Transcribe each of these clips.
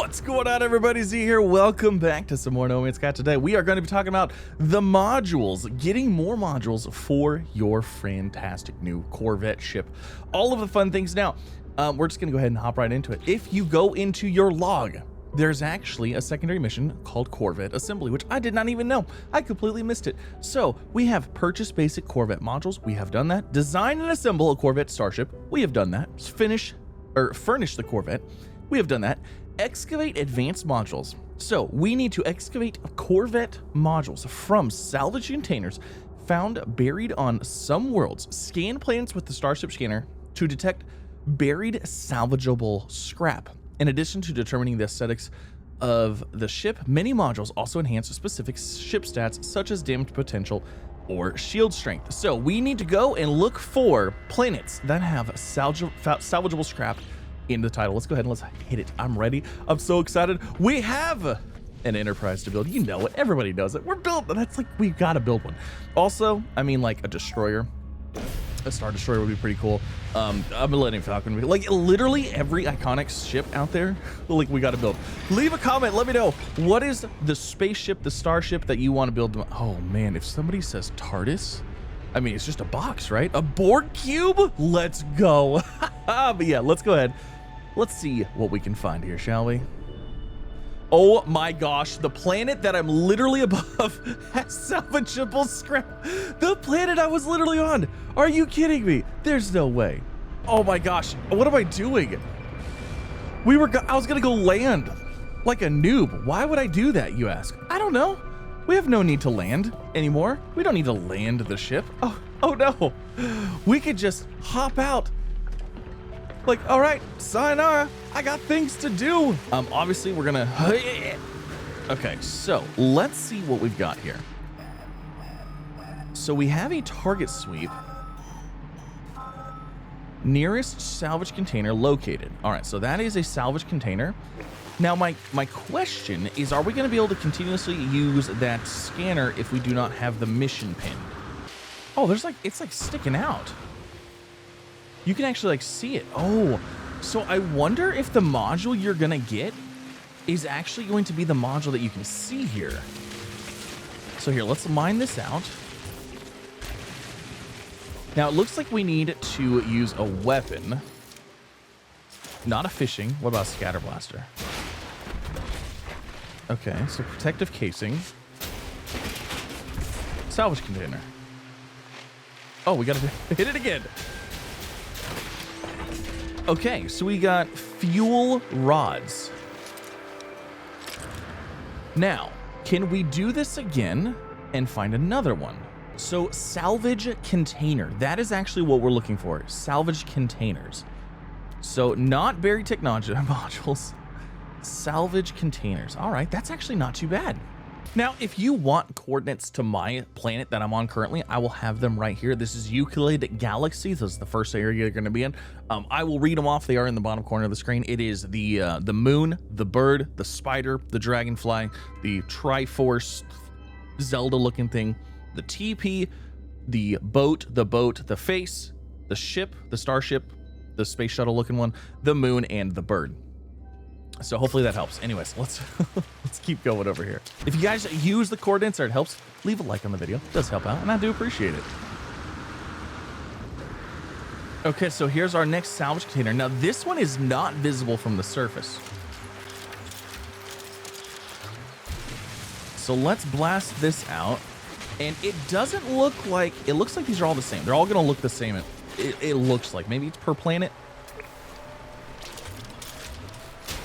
What's going on, everybody? Z here. Welcome back to some more No Man's Sky. Today we are going to be talking about the modules, getting more modules for your fantastic new Corvette ship. All of the fun things. Now, we're just going to go ahead and hop right into it. If you go into your log, there's actually a secondary mission called Corvette Assembly, which I did not even know. I completely missed it. So we have purchase basic Corvette modules. We have done that. Design and assemble a Corvette starship. We have done that. Furnish the Corvette. We have done that. Excavate advanced modules. So we need to excavate Corvette modules from salvage containers found buried on some worlds. Scan planets with the Starship scanner to detect buried salvageable scrap. In addition to determining the aesthetics of the ship, many modules also enhance specific ship stats such as damage potential or shield strength. So we need to go and look for planets that have salvageable scrap in the title. Let's go ahead and let's hit it. I'm ready. I'm so excited. We have an Enterprise to build. You know it. Everybody does it. We're built. That's like, we've got to build one. Also, I mean, like a destroyer. A Star Destroyer would be pretty cool. A Millennium Falcon. Like literally every iconic ship out there, like we got to build. Leave a comment. Let me know. What is the spaceship, the starship that you want to build? Oh man, if somebody says TARDIS, I mean, it's just a box, right? A Borg cube? Let's go. But yeah, let's go ahead. Let's see what we can find here, shall we? Oh my gosh, the planet that I'm literally above has salvageable scrap. The planet I was literally on. Are you kidding me? There's no way. Oh my gosh, what am I doing? I was gonna go land like a noob. Why would I do that, you ask? I don't know. We have no need to land anymore. We don't need to land the ship. Oh no. We could just hop out. Like, all right, sayonara, I got things to do. Obviously we're gonna, okay, so let's see what we've got here. So we have a target sweep. Nearest salvage container located. All right, so that is a salvage container. Now my question is, are we gonna be able to continuously use that scanner if we do not have the mission pin? Oh, there's like, it's like sticking out. You can actually like see it. Oh, so I wonder if the module you're gonna get is actually going to be the module that you can see here. So here, let's mine this out. Now it looks like we need to use a weapon, not a fishing. What about a scatter blaster? Okay, so protective casing, salvage container. Oh, we gotta hit it again. Okay, so we got fuel rods. Now, can we do this again and find another one? So salvage container, that is actually what we're looking for. Salvage containers. So not buried technology modules, salvage containers. All right, that's actually not too bad. Now, if you want coordinates to my planet that I'm on currently, I will have them right here. This is Euclid Galaxy. This is the first area you're going to be in. I will read them off. They are in the bottom corner of the screen. It is the moon, the bird, the spider, the dragonfly, the Triforce Zelda-looking thing, the TP, the boat, the face, the ship, the starship, the space shuttle-looking one, the moon, and the bird. So hopefully that helps. Anyways, let's keep going over here. If you guys use the coordinates or it helps, leave a like on the video. It does help out, and I do appreciate it. Okay, so here's our next salvage container. Now this one is not visible from the surface. So let's blast this out. And it doesn't look like, it looks like these are all the same. They're all gonna look the same. It looks like, maybe it's per planet.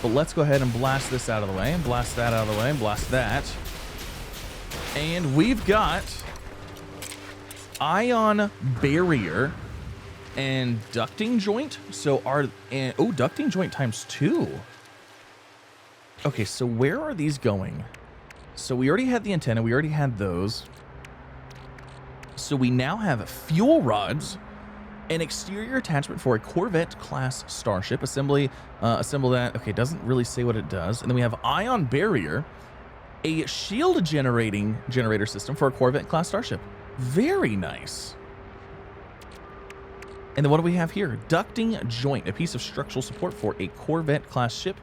But let's go ahead and blast this out of the way, and blast that out of the way, and blast that. And we've got ion barrier and ducting joint. So ducting joint ×2. Okay, so where are these going? So we already had the antenna, we already had those. So we now have fuel rods, an exterior attachment for a Corvette class starship. Assemble that. Okay, doesn't really say what it does. And then we have ion barrier, a shield generator system for a Corvette class starship. Very nice. And then what do we have here? Ducting joint, a piece of structural support for a Corvette class ship.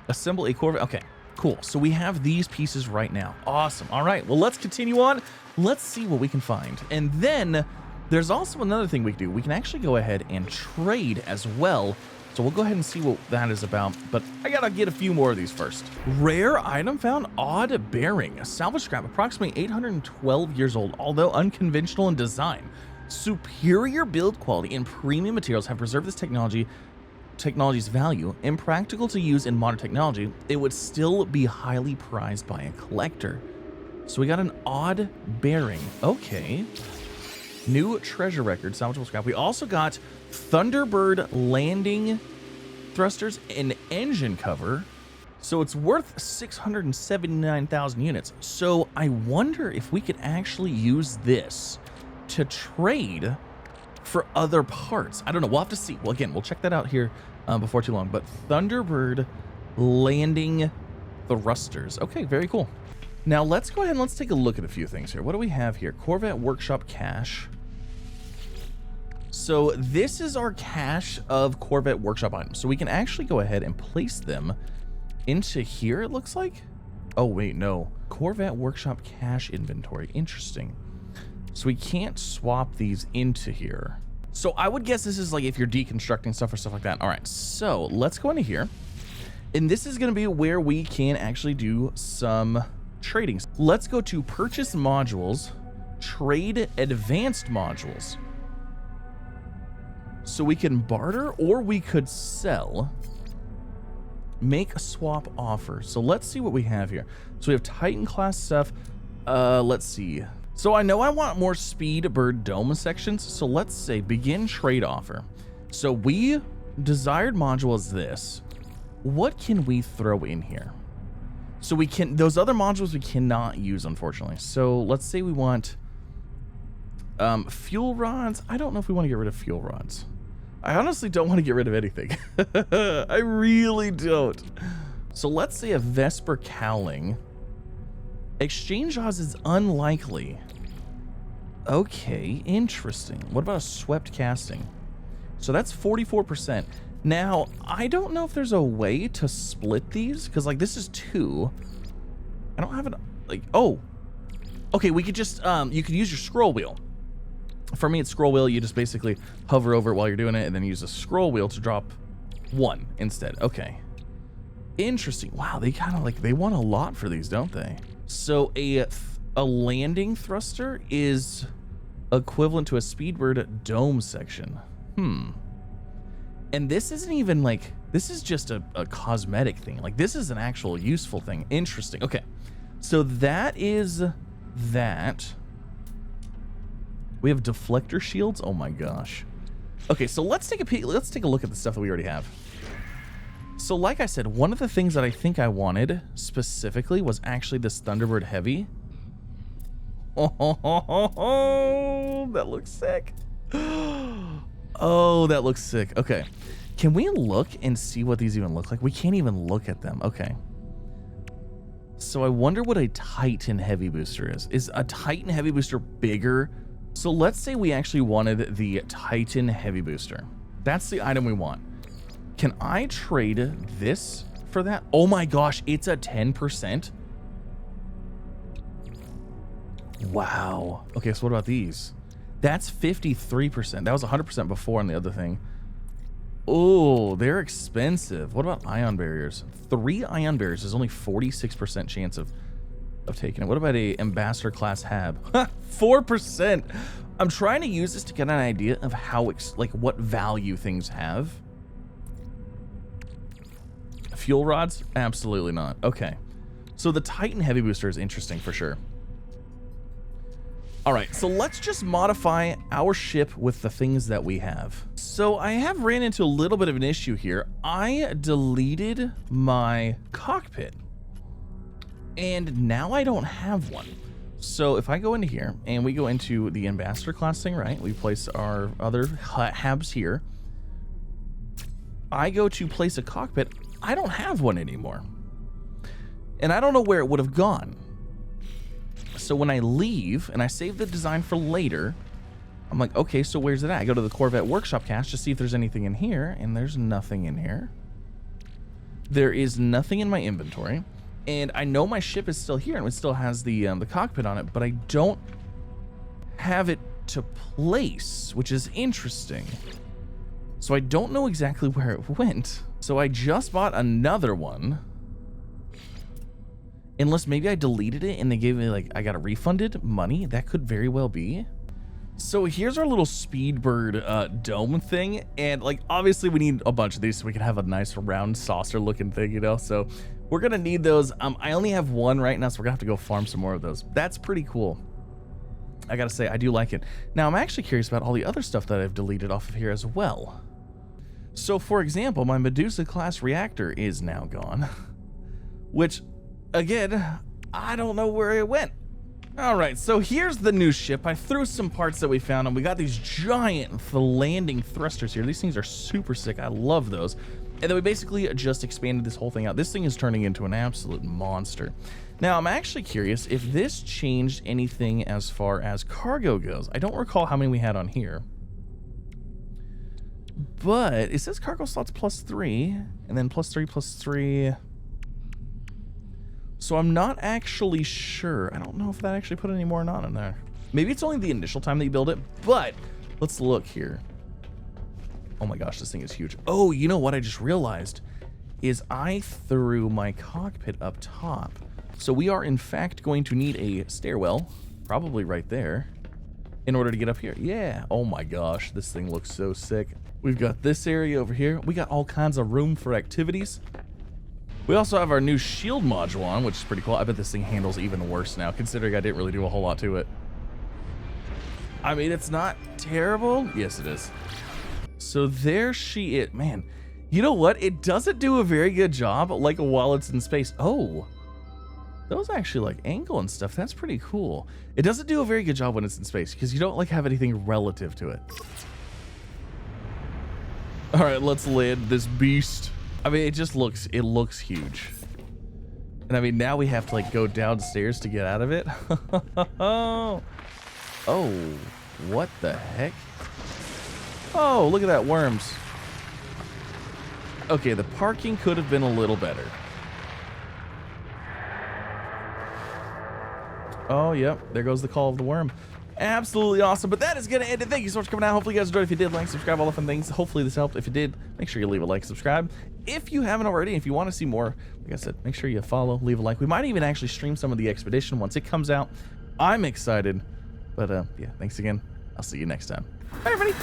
Assemble a Corvette. Okay, cool. So we have these pieces right now. Awesome. All right, well, let's continue on. Let's see what we can find. And then there's also another thing we can do. We can actually go ahead and trade as well. So we'll go ahead and see what that is about, but I gotta get a few more of these first. Rare item found, odd bearing. A salvage scrap, approximately 812 years old, although unconventional in design. Superior build quality and premium materials have preserved this technology's value. Impractical to use in modern technology, it would still be highly prized by a collector. So we got an odd bearing. Okay. New treasure record, salvageable scrap. We also got Thunderbird landing thrusters and engine cover. So it's worth 679,000 units. So I wonder if we could actually use this to trade for other parts. I don't know. We'll have to see. Well, again, we'll check that out here before too long. But Thunderbird landing thrusters. Okay, very cool. Now let's go ahead and let's take a look at a few things here. What do we have here? Corvette Workshop cache. So this is our cache of Corvette Workshop items. So we can actually go ahead and place them into here, it looks like. Oh, wait, no. Corvette Workshop cache inventory. Interesting. So we can't swap these into here. So I would guess this is like if you're deconstructing stuff or stuff like that. All right, so let's go into here. And this is going to be where we can actually do some trading. Let's go to purchase modules, trade advanced modules. So we can barter or we could sell, make a swap offer. So let's see what we have here. So we have Titan class stuff. Let's see. So I know I want more speed bird dome sections. So let's say begin trade offer. So we desired module is this. What can we throw in here? So we can, those other modules we cannot use, unfortunately. So let's say we want fuel rods. I don't know if we want to get rid of fuel rods. I honestly don't want to get rid of anything. I really don't. So let's say a Vesper cowling. Exchange odds is unlikely. Okay, interesting. What about a swept casting? So that's 44%. Now, I don't know if there's a way to split these, because like this is 2. I don't have it, like, oh. Okay, we could just, you could use your scroll wheel. For me, it's scroll wheel. You just basically hover over it while you're doing it and then use a scroll wheel to drop 1 instead. Okay. Interesting. Wow, they kind of like, they want a lot for these, don't they? So a landing thruster is equivalent to a Speedbird dome section. And this isn't even like, this is just a cosmetic thing. Like this is an actual useful thing. Interesting. Okay. So that is that. We have deflector shields. Oh my gosh. Okay, so let's take a peek. Let's take a look at the stuff that we already have. So like I said, one of the things that I think I wanted specifically was actually this Thunderbird Heavy. Oh, that looks sick. Oh, that looks sick. Okay. Can we look and see what these even look like? We can't even look at them. Okay. So I wonder what a Titan Heavy Booster is. Is a Titan Heavy Booster bigger? So let's say we actually wanted the Titan Heavy Booster. That's the item we want. Can I trade this for that? Oh my gosh, it's a 10%. Wow. Okay, so what about these? That's 53%. That was 100% before on the other thing. Oh, they're expensive. What about ion barriers? 3 ion barriers is only 46% chance of taking it. What about a ambassador class hab? 4%. I'm trying to use this to get an idea of how like what value things have. Fuel rods? Absolutely not. Okay. So the Titan Heavy Booster is interesting for sure. All right, so let's just modify our ship with the things that we have. So I have ran into a little bit of an issue here. I deleted my cockpit and now I don't have one. So if I go into here and we go into the ambassador class thing, right? We place our other habs here. I go to place a cockpit. I don't have one anymore. And I don't know where it would have gone. So when I leave and I save the design for later, I'm like, okay, so where's it at? I go to the Corvette Workshop cache to see if there's anything in here, and there's nothing in here. there is nothing in my inventory, and I know my ship is still here and it still has the cockpit on it, but I don't have it to place, which is interesting. So I don't know exactly where it went. So I just bought another one. Unless maybe I deleted it and they gave me, like, I got a refunded money. That could very well be. So here's our little Speedbird dome thing. And, like, obviously we need a bunch of these so we can have a nice round saucer looking thing, you know? So we're going to need those. I only have one right now, so we're going to have to go farm some more of those. That's pretty cool. I got to say, I do like it. Now, I'm actually curious about all the other stuff that I've deleted off of here as well. So, for example, my Medusa-class reactor is now gone. Which, again, I don't know where it went. All right, so here's the new ship. I threw some parts that we found, and we got these giant landing thrusters here. These things are super sick. I love those. And then we basically just expanded this whole thing out. This thing is turning into an absolute monster. Now, I'm actually curious if this changed anything as far as cargo goes. I don't recall how many we had on here. But it says cargo slots +3, and then +3. So I'm not actually sure. I don't know if that actually put any more or not in there. Maybe it's only the initial time that you build it, but let's look here. Oh my gosh, this thing is huge. Oh, you know what I just realized is I threw my cockpit up top. So we are in fact going to need a stairwell, probably right there, in order to get up here. Yeah, oh my gosh, this thing looks so sick. We've got this area over here. We got all kinds of room for activities. We also have our new shield module on, which is pretty cool. I bet this thing handles even worse now, considering I didn't really do a whole lot to it. I mean, it's not terrible. Yes, it is. So there she is. Man, you know what? It doesn't do a very good job, like, while it's in space. Oh, those actually, like, angle and stuff. That's pretty cool. It doesn't do a very good job when it's in space, because you don't, like, have anything relative to it. All right, let's land this beast. I mean, it looks huge. And I mean, now we have to, like, go downstairs to get out of it. Oh, what the heck? Oh, look at that, worms. Okay, the parking could have been a little better. Oh, yep, there goes the call of the worm. Absolutely awesome, but that is gonna end it. Thank you so much for coming out. Hopefully you guys enjoyed. If you did, like, subscribe, all the fun things. Hopefully this helped. If you did, make sure you leave a like, subscribe. If you haven't already, if you want to see more, like I said, make sure you follow, leave a like. We might even actually stream some of the expedition once it comes out. I'm excited, but yeah, thanks again. I'll see you next time. Bye, everybody.